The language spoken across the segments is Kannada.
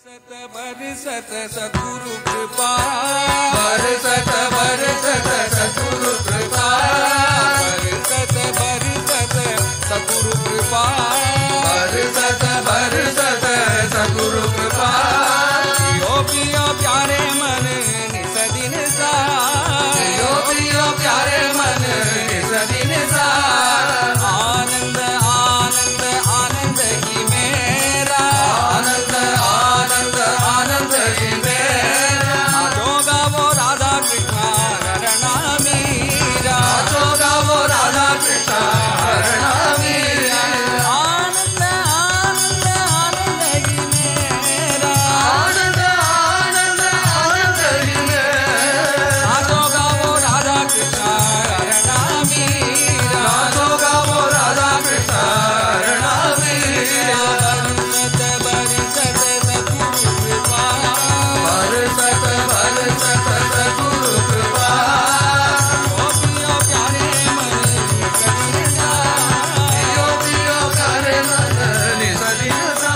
बरसत सद्गुरु कृपा बरसत बरसत सद्गुरु कृपा बरसत बरसत सद्गुरु कृपा बरसत बरसत सद्गुरु कृपा पियो पियो प्यारे मन निस दिन सा पियो पियो प्यारे मन निस दिन सा आनंद आनंद आनंद ही मेरा आनंद आनंद आनंद ही मेरा जोगा वो राधा कृष्ण हरणा मीरा जोगा वो राधा कृष्ण हरणा मीरा आनंद आनंद आनंद ही मेरा आनंद आनंद आनंद ही मेरा जोगा वो राधा कृष्ण हरणा मीरा जोगा वो राधा कृष्ण हरणा मीरा बरसत बरसत सद्गुरु कृपा पियो प्यारे मन निस दिन सा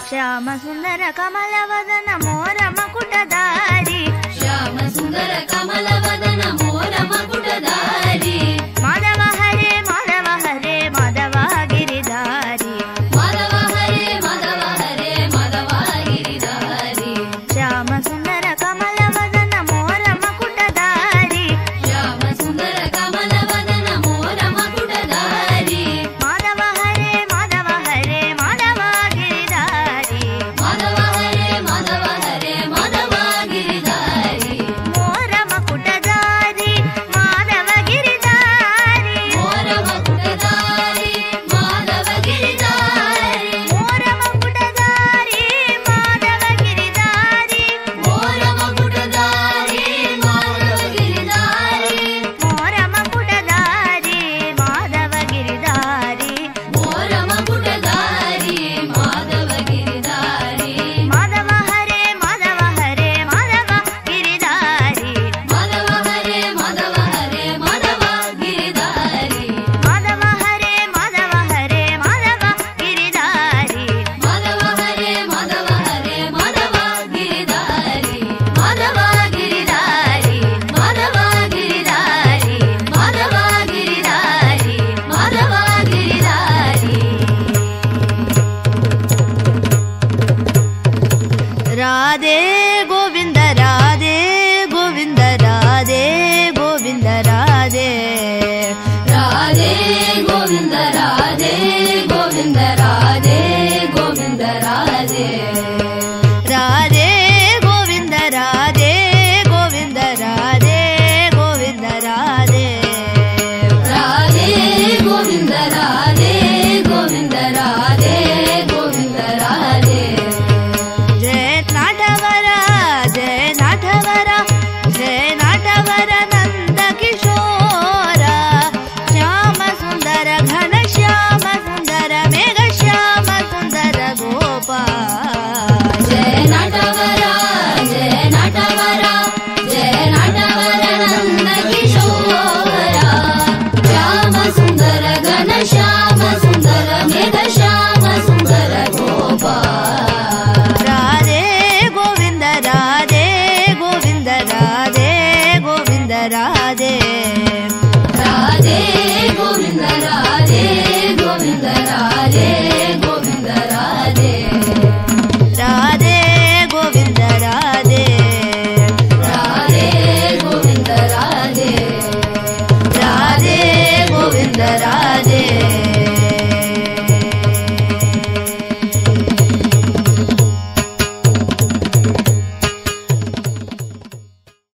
ಶ್ಯಾಮ ಸುಂದರ ಕಮಲವದನ ಮೋರ ಮಕುಟಧಾರಿ ಶ್ಯಾಮ ಸುಂದರ ಕಮಲವದನ ಮೋರ ಮಕುಟಧಾರಿ ಮಾಧವ ಹರೇ ಮಾಧವ ಹರೇ ಮಾಧವ ಗಿರಿಧಾರಿ ಮಾಧವ ಹರೇ ಮಾಧವ ಹರೇ ಮಾಧವ ಗಿರಿಧಾರಿ ಶ್ಯಾಮ ಸುಂದರ ಕಮಲವದನ ಮೋರ ಮಕುಟಧಾರಿ ಶ್ಯಾಮ ಸುಂದರ ಕಮಲವದನ ಮೋರ ಮಕುಟಧಾರಿ ಮಾಧವ ಹರೇ ಮಾಧವ ಹರೇ ಮಾಧವ ಗಿರಿಧಾರಿ ಮಾಧವ ಹರೇ ಮಾಧವ ಹರೇ ಮಾಧವ ಗಿರಿಧಾರಿ ಮೋರ ಮಕುಟಧಾರಿ ಮಾಧವ ಗಿರಿಧಾರಿ ಮೋರ ಮಕುಟಧಾರಿ ಮಾಧವ ಗಿರಿಧಾರಿ ಮೋರ ಮಕುಟಧಾರಿ ಮಾಧವ ಗಿರಿಧಾರಿ ಮೋರ ಮಕುಟಧಾರಿ ಮಾಧವ ಗಿರಿಧಾರಿ ಮೋರ ಮಕುಟಧಾರಿ ಮಾಧವ ಗಿರಿಧಾರಿ ಮೋರ ಮಕುಟಧಾರಿ ಮಾಧವ ಗಿರಿಧಾರಿ ಮಾಧವ ಹರೇ ಮಾಧವ ಹರೇ ಮಾಧವ ಗಿರಿಧಾರಿ ಮಾಧವ ಹರೇ ಮಾಧವ ಹರೇ ಮಾಧವ ಗಿರಿಧಾರಿ ಮಾಧವ ಹರೇ ಮಾಧವ ಹರೇ ಮಾಧವ ಗಿರಿಧಾರಿ ಮಾಧವ ಹರೇ ಮಾಧವ ಹರೇ ಮಾಧವ ಗಿರಿಧಾರಿ ಮಾಧವ ಗಿರಿಧಾರಿ ಮಾಧವ ಗಿರಿಧಾರಿ ಮಾಧವ ಗಿರಿಧಾರಿ ಮಾಧವ ಗಿರಿಧಾರಿ ರಾಧೆ ಗೋವಿಂದ ರಾಧೆ ಗೋವಿಂದ ರಾಧೆ ಗೋವಿಂದ ರಾಧೆ ರಾಧೆ ಗೋವಿಂದ ರಾಧೆ ಗೋವಿಂದ ರಾಧೆ ಗೋವಿಂದ ರಾಧೆ ರಾಧೆ ಗೋವಿಂದ ರಾಧೆ ಗೋವಿಂದ ರಾಧೆ ಗೋವಿಂದ ರಾಧೆ ರಾಧೆ ಗೋವಿಂದ ರಾಧೆ ಗೋವಿಂದ ರಾಧೆ ಗೋವಿಂದ ರಾಧೆ ಜಯ ನಾಟವರ ಜಯ ನಾಟವರ ಜಯ ನಾಟವರ ನಂದ ಕಿಶೋರ ಶ್ಯಾಮ ಸುಂದರ ಘನ ಶ್ಯಾಮ ಸುಂದರ ಮೇಘ ಶ್ಯಾಮ ಸುಂದರ ಗೋಪಾಲ